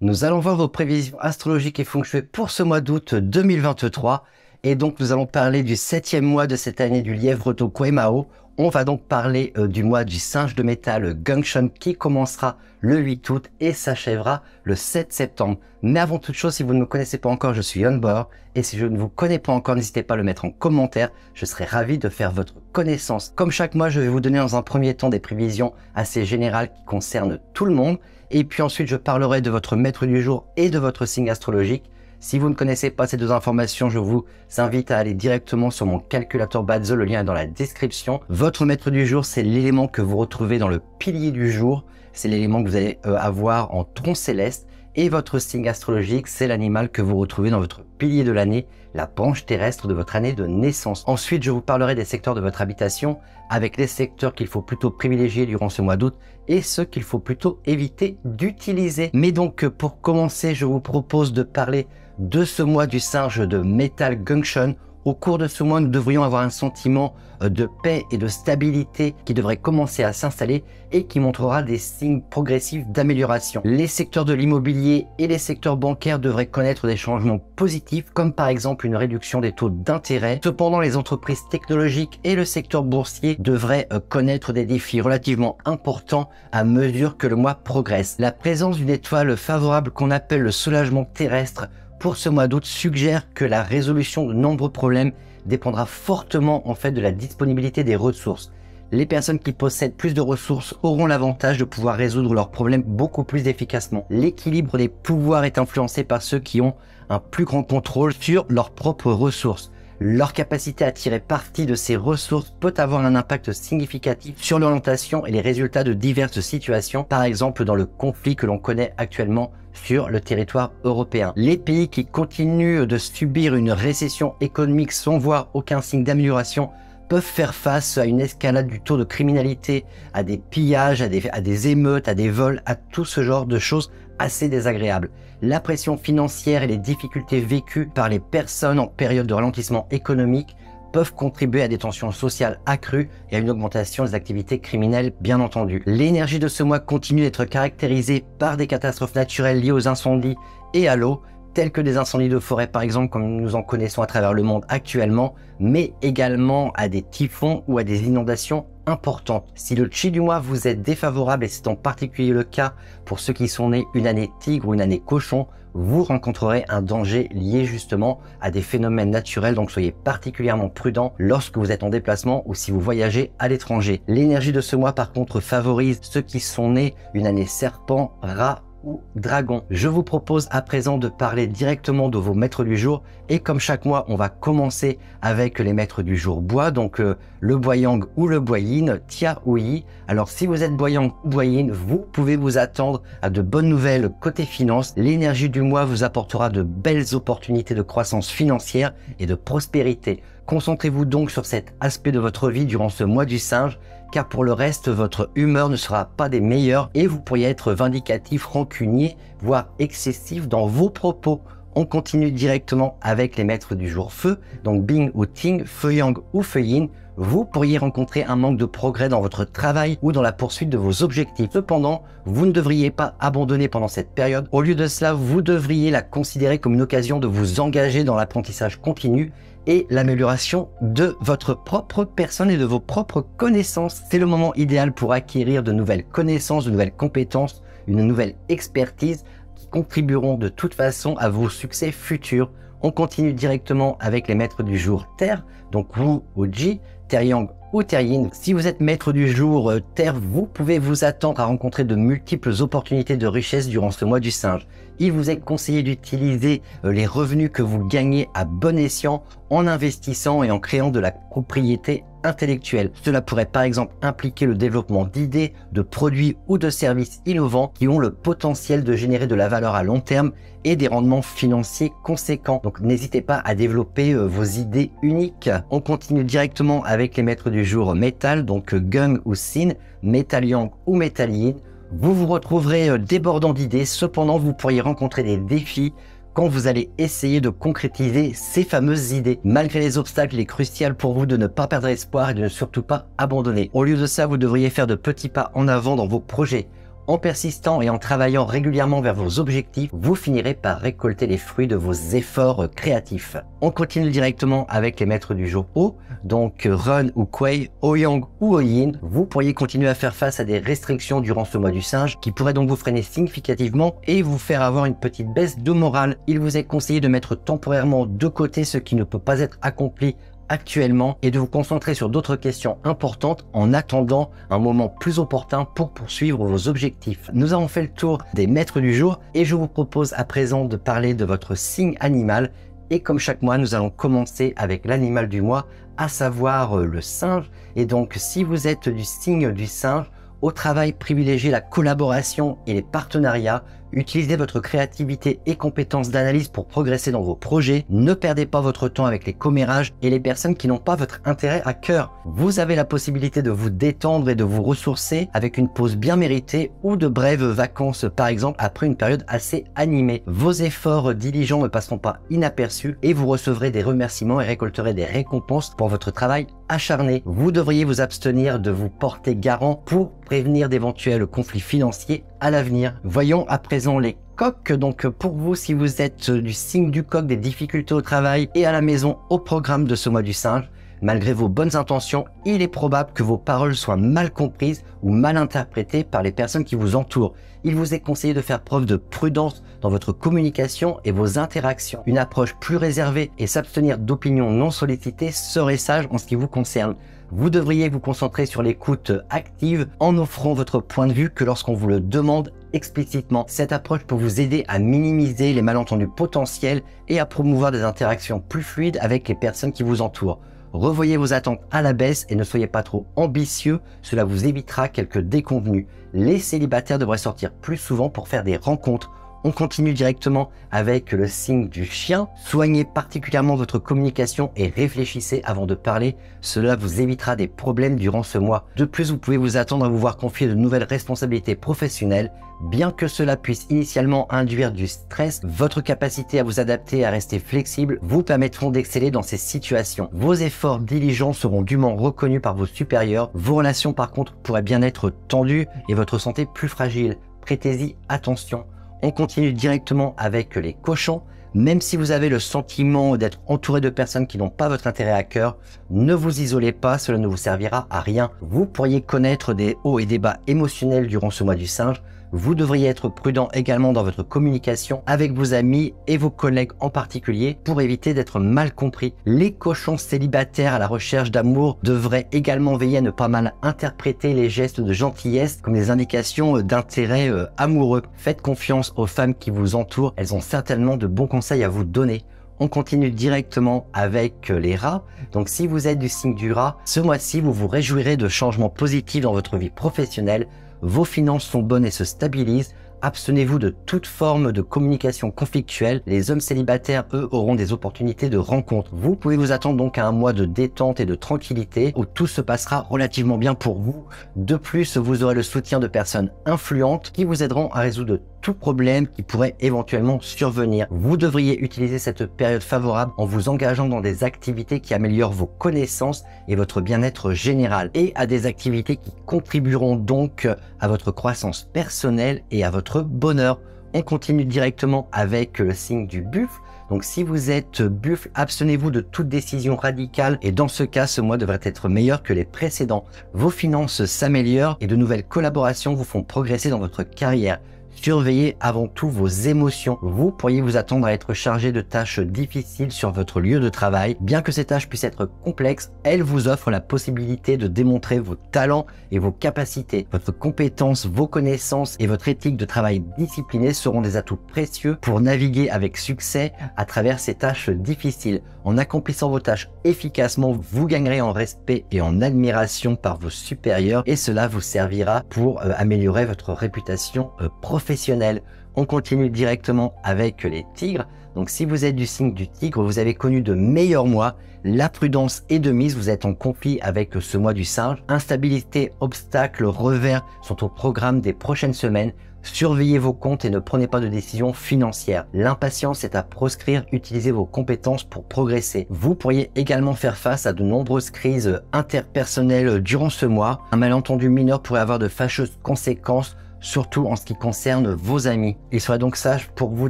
Nous allons voir vos prévisions astrologiques et feng shui pour ce mois d'août 2023. Et donc, nous allons parler du 7e mois de cette année du lièvre taureau et Mao. On va donc parler du mois du singe de métal Gongshun qui commencera le 8 août et s'achèvera le 7 septembre. Mais avant toute chose, si vous ne me connaissez pas encore, je suis Yonbor. Et si je ne vous connais pas encore, n'hésitez pas à le mettre en commentaire. Je serai ravi de faire votre connaissance. Comme chaque mois, je vais vous donner dans un premier temps des prévisions assez générales qui concernent tout le monde. Et puis ensuite, je parlerai de votre maître du jour et de votre signe astrologique. Si vous ne connaissez pas ces deux informations, je vous invite à aller directement sur mon calculateur Badzo, le lien est dans la description. Votre maître du jour, c'est l'élément que vous retrouvez dans le pilier du jour. C'est l'élément que vous allez avoir en tronc céleste. Et votre signe astrologique, c'est l'animal que vous retrouvez dans votre pilier de l'année, la branche terrestre de votre année de naissance. Ensuite, je vous parlerai des secteurs de votre habitation, avec les secteurs qu'il faut plutôt privilégier durant ce mois d'août et ceux qu'il faut plutôt éviter d'utiliser. Mais donc, pour commencer, je vous propose de parler de ce mois du singe de métal Gongshun. Au cours de ce mois, nous devrions avoir un sentiment de paix et de stabilité qui devrait commencer à s'installer et qui montrera des signes progressifs d'amélioration. Les secteurs de l'immobilier et les secteurs bancaires devraient connaître des changements positifs, comme par exemple une réduction des taux d'intérêt. Cependant, les entreprises technologiques et le secteur boursier devraient connaître des défis relativement importants à mesure que le mois progresse. La présence d'une étoile favorable qu'on appelle le soulagement terrestre pour ce mois d'août suggère que la résolution de nombreux problèmes dépendra fortement en fait de la disponibilité des ressources. Les personnes qui possèdent plus de ressources auront l'avantage de pouvoir résoudre leurs problèmes beaucoup plus efficacement. L'équilibre des pouvoirs est influencé par ceux qui ont un plus grand contrôle sur leurs propres ressources. Leur capacité à tirer parti de ces ressources peut avoir un impact significatif sur l'orientation et les résultats de diverses situations, par exemple dans le conflit que l'on connaît actuellement sur le territoire européen. Les pays qui continuent de subir une récession économique sans voir aucun signe d'amélioration peuvent faire face à une escalade du taux de criminalité, à des pillages, à des émeutes, à des vols, à tout ce genre de choses assez désagréables. La pression financière et les difficultés vécues par les personnes en période de ralentissement économique peuvent contribuer à des tensions sociales accrues et à une augmentation des activités criminelles, bien entendu. L'énergie de ce mois continue d'être caractérisée par des catastrophes naturelles liées aux incendies et à l'eau, tels que des incendies de forêt par exemple, comme nous en connaissons à travers le monde actuellement, mais également à des typhons ou à des inondations importantes. Si le chi du mois vous est défavorable, et c'est en particulier le cas pour ceux qui sont nés une année tigre ou une année cochon, vous rencontrerez un danger lié justement à des phénomènes naturels, donc soyez particulièrement prudent lorsque vous êtes en déplacement ou si vous voyagez à l'étranger. L'énergie de ce mois par contre favorise ceux qui sont nés une année serpent, rat ou dragon. Je vous propose à présent de parler directement de vos maîtres du jour et comme chaque mois on va commencer avec les maîtres du jour bois, donc le bois yang ou le bois yin, tia ou yi. Alors si vous êtes bois yang ou bois yin, vous pouvez vous attendre à de bonnes nouvelles côté finance. L'énergie du mois vous apportera de belles opportunités de croissance financière et de prospérité. Concentrez-vous donc sur cet aspect de votre vie durant ce mois du singe, car pour le reste, votre humeur ne sera pas des meilleures et vous pourriez être vindicatif, rancunier, voire excessif dans vos propos. On continue directement avec les maîtres du jour feu, donc Bing ou Ting, feu yang ou feu yin. Vous pourriez rencontrer un manque de progrès dans votre travail ou dans la poursuite de vos objectifs. Cependant, vous ne devriez pas abandonner pendant cette période. Au lieu de cela, vous devriez la considérer comme une occasion de vous engager dans l'apprentissage continu et l'amélioration de votre propre personne et de vos propres connaissances. C'est le moment idéal pour acquérir de nouvelles connaissances, de nouvelles compétences, une nouvelle expertise qui contribueront de toute façon à vos succès futurs. On continue directement avec les maîtres du jour Terre, donc Wu ou Ji, Terre Yang ou Terre Yin. Si vous êtes maître du jour Terre, vous pouvez vous attendre à rencontrer de multiples opportunités de richesse durant ce mois du singe. Il vous est conseillé d'utiliser les revenus que vous gagnez à bon escient en investissant et en créant de la propriété intellectuelle. Cela pourrait par exemple impliquer le développement d'idées, de produits ou de services innovants qui ont le potentiel de générer de la valeur à long terme et des rendements financiers conséquents. Donc n'hésitez pas à développer vos idées uniques. On continue directement avec les maîtres du jour métal, donc Gung ou Sin, métal yang ou métal yin. Vous vous retrouverez débordant d'idées, cependant vous pourriez rencontrer des défis quand vous allez essayer de concrétiser ces fameuses idées. Malgré les obstacles, il est crucial pour vous de ne pas perdre espoir et de ne surtout pas abandonner. Au lieu de ça, vous devriez faire de petits pas en avant dans vos projets. En persistant et en travaillant régulièrement vers vos objectifs, vous finirez par récolter les fruits de vos efforts créatifs. On continue directement avec les maîtres du jour O, donc Run ou Kuei, O-Yang ou O-Yin. Vous pourriez continuer à faire face à des restrictions durant ce mois du singe qui pourraient donc vous freiner significativement et vous faire avoir une petite baisse de morale. Il vous est conseillé de mettre temporairement de côté ce qui ne peut pas être accompli actuellement et de vous concentrer sur d'autres questions importantes en attendant un moment plus opportun pour poursuivre vos objectifs. Nous avons fait le tour des maîtres du jour et je vous propose à présent de parler de votre signe animal. Et comme chaque mois, nous allons commencer avec l'animal du mois, à savoir le singe. Et donc, si vous êtes du signe du singe, au travail, privilégiez la collaboration et les partenariats. Utilisez votre créativité et compétences d'analyse pour progresser dans vos projets. Ne perdez pas votre temps avec les commérages et les personnes qui n'ont pas votre intérêt à cœur. Vous avez la possibilité de vous détendre et de vous ressourcer avec une pause bien méritée ou de brèves vacances, par exemple, après une période assez animée. Vos efforts diligents ne passeront pas inaperçus et vous recevrez des remerciements et récolterez des récompenses pour votre travail acharné. Vous devriez vous abstenir de vous porter garant pour prévenir d'éventuels conflits financiers à l'avenir. Voyons à présent les coqs. Donc pour vous, si vous êtes du signe du coq, des difficultés au travail et à la maison au programme de ce mois du singe, malgré vos bonnes intentions, il est probable que vos paroles soient mal comprises ou mal interprétées par les personnes qui vous entourent. Il vous est conseillé de faire preuve de prudence dans votre communication et vos interactions. Une approche plus réservée et s'abstenir d'opinions non sollicitées serait sage en ce qui vous concerne. Vous devriez vous concentrer sur l'écoute active en offrant votre point de vue que lorsqu'on vous le demande explicitement. Cette approche peut vous aider à minimiser les malentendus potentiels et à promouvoir des interactions plus fluides avec les personnes qui vous entourent. Revoyez vos attentes à la baisse et ne soyez pas trop ambitieux, cela vous évitera quelques déconvenues. Les célibataires devraient sortir plus souvent pour faire des rencontres. On continue directement avec le signe du chien. Soignez particulièrement votre communication et réfléchissez avant de parler. Cela vous évitera des problèmes durant ce mois. De plus, vous pouvez vous attendre à vous voir confier de nouvelles responsabilités professionnelles. Bien que cela puisse initialement induire du stress, votre capacité à vous adapter et à rester flexible vous permettront d'exceller dans ces situations. Vos efforts diligents seront dûment reconnus par vos supérieurs. Vos relations par contre pourraient bien être tendues et votre santé plus fragile. Prêtez-y attention. On continue directement avec les cochons. Même si vous avez le sentiment d'être entouré de personnes qui n'ont pas votre intérêt à cœur, ne vous isolez pas, cela ne vous servira à rien. Vous pourriez connaître des hauts et des bas émotionnels durant ce mois du singe. Vous devriez être prudent également dans votre communication avec vos amis et vos collègues en particulier pour éviter d'être mal compris. Les cochons célibataires à la recherche d'amour devraient également veiller à ne pas mal interpréter les gestes de gentillesse comme des indications d'intérêt amoureux. Faites confiance aux femmes qui vous entourent, elles ont certainement de bons conseils à vous donner. On continue directement avec les rats. Donc si vous êtes du signe du rat, ce mois-ci vous vous réjouirez de changements positifs dans votre vie professionnelle. Vos finances sont bonnes et se stabilisent. Abstenez-vous de toute forme de communication conflictuelle. Les hommes célibataires, eux, auront des opportunités de rencontre. Vous pouvez vous attendre donc à un mois de détente et de tranquillité où tout se passera relativement bien pour vous. De plus, vous aurez le soutien de personnes influentes qui vous aideront à résoudre tout problème qui pourrait éventuellement survenir. Vous devriez utiliser cette période favorable en vous engageant dans des activités qui améliorent vos connaissances et votre bien-être général et à des activités qui contribueront donc à votre croissance personnelle et à votre bonheur. On continue directement avec le signe du buffle. Donc si vous êtes buffle, abstenez-vous de toute décision radicale et dans ce cas, ce mois devrait être meilleur que les précédents. Vos finances s'améliorent et de nouvelles collaborations vous font progresser dans votre carrière. Surveillez avant tout vos émotions. Vous pourriez vous attendre à être chargé de tâches difficiles sur votre lieu de travail. Bien que ces tâches puissent être complexes, elles vous offrent la possibilité de démontrer vos talents et vos capacités. Votre compétence, vos connaissances et votre éthique de travail disciplinée seront des atouts précieux pour naviguer avec succès à travers ces tâches difficiles. En accomplissant vos tâches efficacement, vous gagnerez en respect et en admiration par vos supérieurs et cela vous servira pour améliorer votre réputation professionnelle. On continue directement avec les tigres. Donc si vous êtes du signe du tigre, vous avez connu de meilleurs mois. La prudence est de mise, vous êtes en conflit avec ce mois du singe. Instabilité, obstacles, revers sont au programme des prochaines semaines. Surveillez vos comptes et ne prenez pas de décisions financières. L'impatience est à proscrire, utilisez vos compétences pour progresser. Vous pourriez également faire face à de nombreuses crises interpersonnelles durant ce mois. Un malentendu mineur pourrait avoir de fâcheuses conséquences. surtout en ce qui concerne vos amis. Il serait donc sage pour vous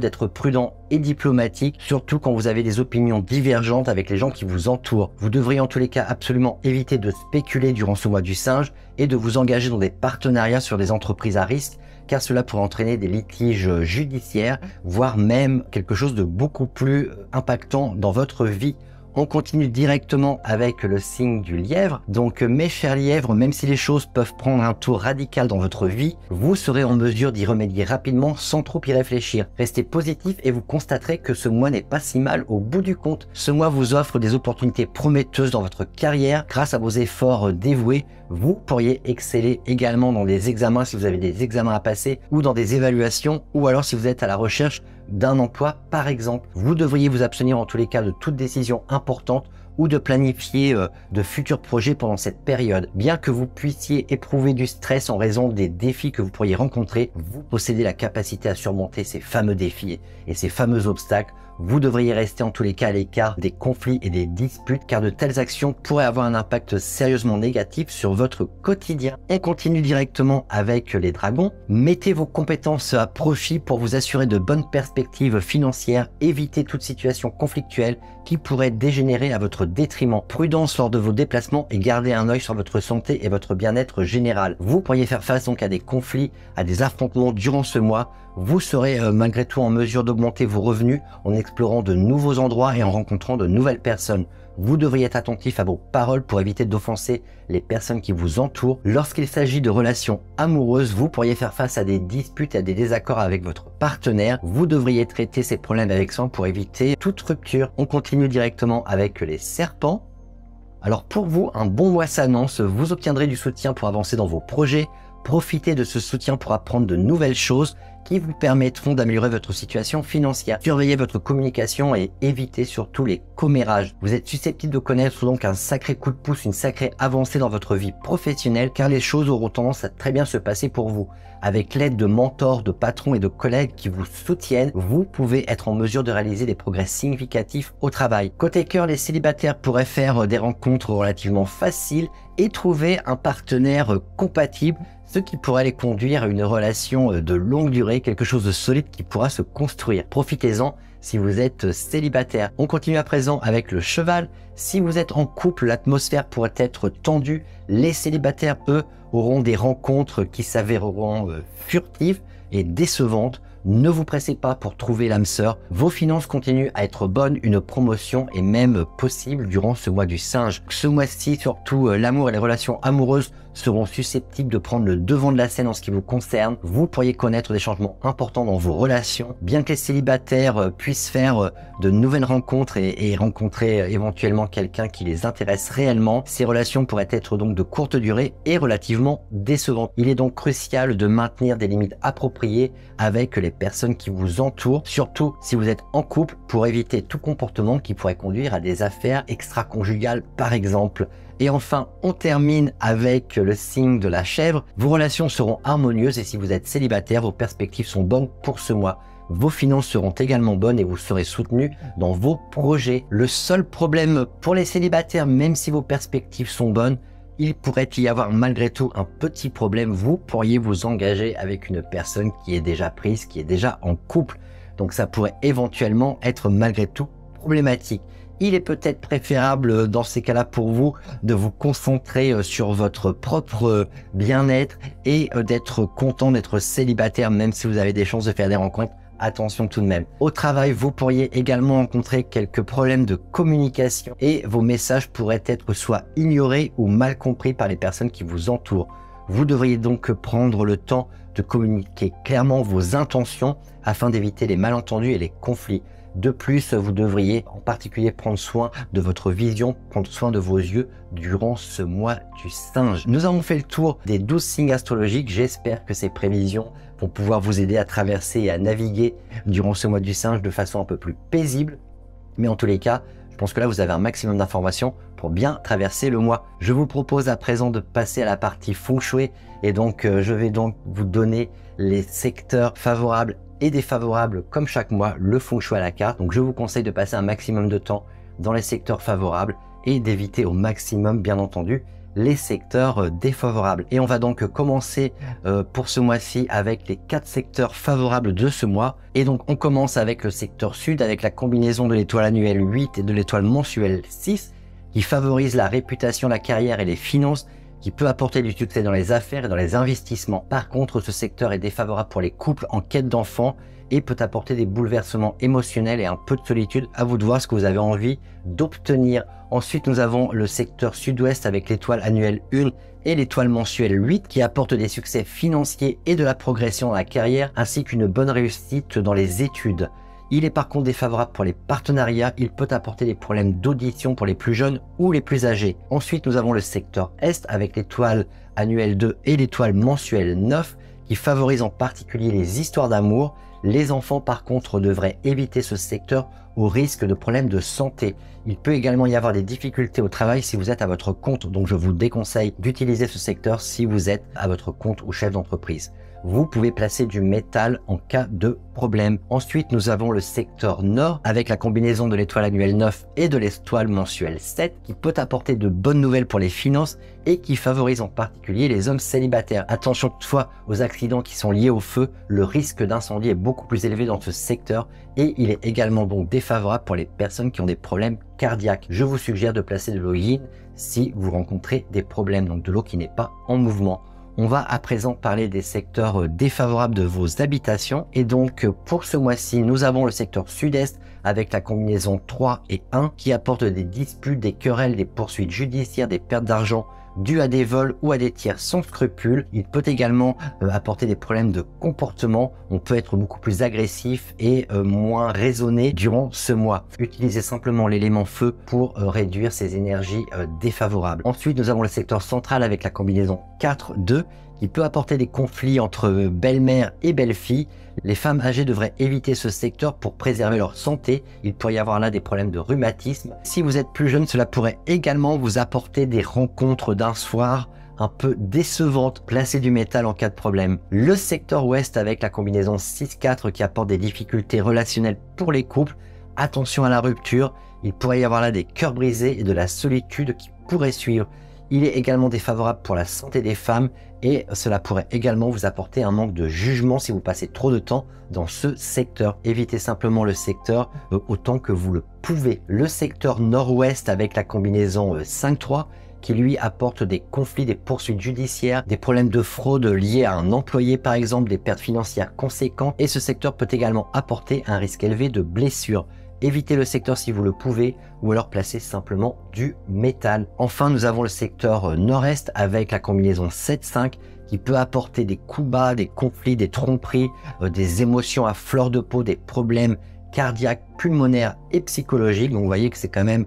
d'être prudent et diplomatique, surtout quand vous avez des opinions divergentes avec les gens qui vous entourent. Vous devriez en tous les cas absolument éviter de spéculer durant ce mois du singe et de vous engager dans des partenariats sur des entreprises à risque, car cela pourrait entraîner des litiges judiciaires, voire même quelque chose de beaucoup plus impactant dans votre vie. On continue directement avec le signe du lièvre. Donc mes chers lièvres, même si les choses peuvent prendre un tour radical dans votre vie, vous serez en mesure d'y remédier rapidement sans trop y réfléchir. Restez positif et vous constaterez que ce mois n'est pas si mal au bout du compte. Ce mois vous offre des opportunités prometteuses dans votre carrière grâce à vos efforts dévoués. Vous pourriez exceller également dans des examens si vous avez des examens à passer ou dans des évaluations, ou alors si vous êtes à la recherche d'un emploi par exemple. Vous devriez vous abstenir en tous les cas de toute décision importante ou de planifier de futurs projets pendant cette période. Bien que vous puissiez éprouver du stress en raison des défis que vous pourriez rencontrer, vous possédez la capacité à surmonter ces fameux défis et ces fameux obstacles. Vous devriez rester en tous les cas à l'écart des conflits et des disputes, car de telles actions pourraient avoir un impact sérieusement négatif sur votre quotidien. On continue directement avec les dragons. Mettez vos compétences à profit pour vous assurer de bonnes perspectives financières. Évitez toute situation conflictuelle qui pourrait dégénérer à votre détriment. Prudence lors de vos déplacements et gardez un œil sur votre santé et votre bien-être général. Vous pourriez faire face donc à des conflits, à des affrontements durant ce mois. Vous serez malgré tout en mesure d'augmenter vos revenus en explorant de nouveaux endroits et en rencontrant de nouvelles personnes. Vous devriez être attentif à vos paroles pour éviter d'offenser les personnes qui vous entourent. Lorsqu'il s'agit de relations amoureuses, vous pourriez faire face à des disputes et à des désaccords avec votre partenaire. Vous devriez traiter ces problèmes avec soin pour éviter toute rupture. On continue directement avec les serpents. Alors pour vous, un bon mois s'annonce. Vous obtiendrez du soutien pour avancer dans vos projets. Profitez de ce soutien pour apprendre de nouvelles choses qui vous permettront d'améliorer votre situation financière. Surveillez votre communication et évitez surtout les commérages. Vous êtes susceptible de connaître donc un sacré coup de pouce, une sacrée avancée dans votre vie professionnelle, car les choses auront tendance à très bien se passer pour vous. Avec l'aide de mentors, de patrons et de collègues qui vous soutiennent, vous pouvez être en mesure de réaliser des progrès significatifs au travail. Côté cœur, les célibataires pourraient faire des rencontres relativement faciles et trouver un partenaire compatible, ce qui pourrait les conduire à une relation de longue durée, quelque chose de solide qui pourra se construire. Profitez-en si vous êtes célibataire. On continue à présent avec le cheval. Si vous êtes en couple, l'atmosphère pourrait être tendue. Les célibataires, eux, auront des rencontres qui s'avéreront furtives et décevantes. Ne vous pressez pas pour trouver l'âme sœur. Vos finances continuent à être bonnes, une promotion est même possible durant ce mois du singe. Ce mois-ci, surtout, l'amour et les relations amoureuses seront susceptibles de prendre le devant de la scène en ce qui vous concerne. Vous pourriez connaître des changements importants dans vos relations. Bien que les célibataires puissent faire de nouvelles rencontres et rencontrer éventuellement quelqu'un qui les intéresse réellement, ces relations pourraient être donc de courte durée et relativement décevantes. Il est donc crucial de maintenir des limites appropriées avec les personnes qui vous entourent, surtout si vous êtes en couple, pour éviter tout comportement qui pourrait conduire à des affaires extra-conjugales par exemple. Et enfin, on termine avec le signe de la chèvre. Vos relations seront harmonieuses et si vous êtes célibataire, vos perspectives sont bonnes pour ce mois. Vos finances seront également bonnes et vous serez soutenu dans vos projets. Le seul problème pour les célibataires, même si vos perspectives sont bonnes, il pourrait y avoir malgré tout un petit problème. Vous pourriez vous engager avec une personne qui est déjà prise, qui est déjà en couple. Donc ça pourrait éventuellement être malgré tout problématique. Il est peut-être préférable dans ces cas-là pour vous de vous concentrer sur votre propre bien-être et d'être content d'être célibataire même si vous avez des chances de faire des rencontres. Attention tout de même. Au travail, vous pourriez également rencontrer quelques problèmes de communication et vos messages pourraient être soit ignorés ou mal compris par les personnes qui vous entourent. Vous devriez donc prendre le temps de communiquer clairement vos intentions afin d'éviter les malentendus et les conflits. De plus, vous devriez en particulier prendre soin de votre vision, prendre soin de vos yeux durant ce mois du singe. Nous avons fait le tour des 12 signes astrologiques. J'espère que ces prévisions vont pouvoir vous aider à traverser et à naviguer durant ce mois du singe de façon un peu plus paisible. Mais en tous les cas, je pense que là, vous avez un maximum d'informations pour bien traverser le mois. Je vous propose à présent de passer à la partie feng shui et donc je vais donc vous donner les secteurs favorables et défavorables comme chaque mois, le feng shui à la carte. Donc je vous conseille de passer un maximum de temps dans les secteurs favorables et d'éviter au maximum bien entendu les secteurs défavorables. Et on va donc commencer pour ce mois-ci avec les 4 secteurs favorables de ce mois. Et donc on commence avec le secteur sud, avec la combinaison de l'étoile annuelle 8 et de l'étoile mensuelle 6, qui favorise la réputation, la carrière et les finances, qui peut apporter du succès dans les affaires et dans les investissements. Par contre, ce secteur est défavorable pour les couples en quête d'enfants et peut apporter des bouleversements émotionnels et un peu de solitude. À vous de voir ce que vous avez envie d'obtenir. Ensuite, nous avons le secteur sud-ouest avec l'étoile annuelle 1 et l'étoile mensuelle 8 qui apportent des succès financiers et de la progression dans la carrière ainsi qu'une bonne réussite dans les études. Il est par contre défavorable pour les partenariats, il peut apporter des problèmes d'audition pour les plus jeunes ou les plus âgés. Ensuite, nous avons le secteur Est avec l'étoile annuelle 2 et l'étoile mensuelle 9 qui favorisent en particulier les histoires d'amour. Les enfants par contre devraient éviter ce secteur au risque de problèmes de santé. Il peut également y avoir des difficultés au travail si vous êtes à votre compte, donc je vous déconseille d'utiliser ce secteur si vous êtes à votre compte ou chef d'entreprise. Vous pouvez placer du métal en cas de problème. Ensuite, nous avons le secteur nord avec la combinaison de l'étoile annuelle 9 et de l'étoile mensuelle 7 qui peut apporter de bonnes nouvelles pour les finances et qui favorise en particulier les hommes célibataires. Attention toutefois aux accidents qui sont liés au feu, le risque d'incendie est beaucoup plus élevé dans ce secteur et il est également donc défavorable pour les personnes qui ont des problèmes cardiaques. Je vous suggère de placer de l'eau yin si vous rencontrez des problèmes, donc de l'eau qui n'est pas en mouvement. On va à présent parler des secteurs défavorables de vos habitations. Et donc, pour ce mois-ci, nous avons le secteur sud-est avec la combinaison 3 et 1 qui apporte des disputes, des querelles, des poursuites judiciaires, des pertes d'argent dues à des vols ou à des tiers sans scrupules. Il peut également apporter des problèmes de comportement. On peut être beaucoup plus agressif et moins raisonné durant ce mois. Utilisez simplement l'élément feu pour réduire ces énergies défavorables. Ensuite, nous avons le secteur central avec la combinaison 4-2 qui peut apporter des conflits entre belle-mère et belle-fille. Les femmes âgées devraient éviter ce secteur pour préserver leur santé. Il pourrait y avoir là des problèmes de rhumatisme. Si vous êtes plus jeune, cela pourrait également vous apporter des rencontres d'un soir un peu décevantes. Placez du métal en cas de problème. Le secteur ouest avec la combinaison 6-4 qui apporte des difficultés relationnelles pour les couples. Attention à la rupture. Il pourrait y avoir là des cœurs brisés et de la solitude qui pourrait suivre. Il est également défavorable pour la santé des femmes et cela pourrait également vous apporter un manque de jugement si vous passez trop de temps dans ce secteur. Évitez simplement le secteur autant que vous le pouvez. Le secteur nord-ouest avec la combinaison 5-3 qui lui apporte des conflits, des poursuites judiciaires, des problèmes de fraude liés à un employé par exemple, des pertes financières conséquentes et ce secteur peut également apporter un risque élevé de blessures. Évitez le secteur si vous le pouvez ou alors placez simplement du métal. Enfin, nous avons le secteur nord-est avec la combinaison 7-5 qui peut apporter des coups bas, des conflits, des tromperies, des émotions à fleur de peau, des problèmes cardiaques, pulmonaires et psychologiques. Donc vous voyez que c'est quand même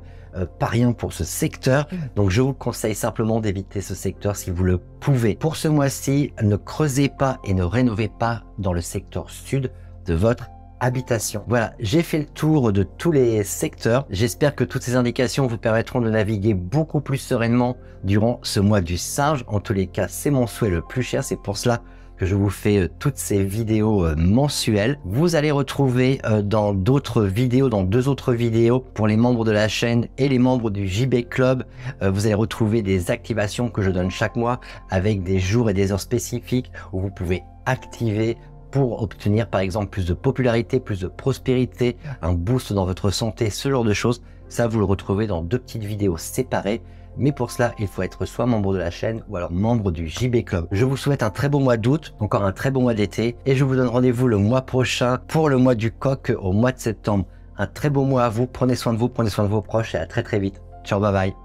pas rien pour ce secteur. Donc je vous conseille simplement d'éviter ce secteur si vous le pouvez. Pour ce mois-ci, ne creusez pas et ne rénovez pas dans le secteur sud de votre habitation. Voilà, j'ai fait le tour de tous les secteurs. J'espère que toutes ces indications vous permettront de naviguer beaucoup plus sereinement durant ce mois du singe. En tous les cas, c'est mon souhait le plus cher. C'est pour cela que je vous fais toutes ces vidéos mensuelles. Vous allez retrouver dans d'autres vidéos, dans 2 autres vidéos pour les membres de la chaîne et les membres du JB Club. Vous allez retrouver des activations que je donne chaque mois avec des jours et des heures spécifiques où vous pouvez activer pour obtenir par exemple plus de popularité, plus de prospérité, un boost dans votre santé, ce genre de choses. Ça, vous le retrouvez dans 2 petites vidéos séparées. Mais pour cela, il faut être soit membre de la chaîne ou alors membre du JB Club. Je vous souhaite un très bon mois d'août, encore un très bon mois d'été. Et je vous donne rendez-vous le mois prochain pour le mois du coq au mois de septembre. Un très beau mois à vous. Prenez soin de vous, prenez soin de vos proches et à très vite. Ciao, bye bye.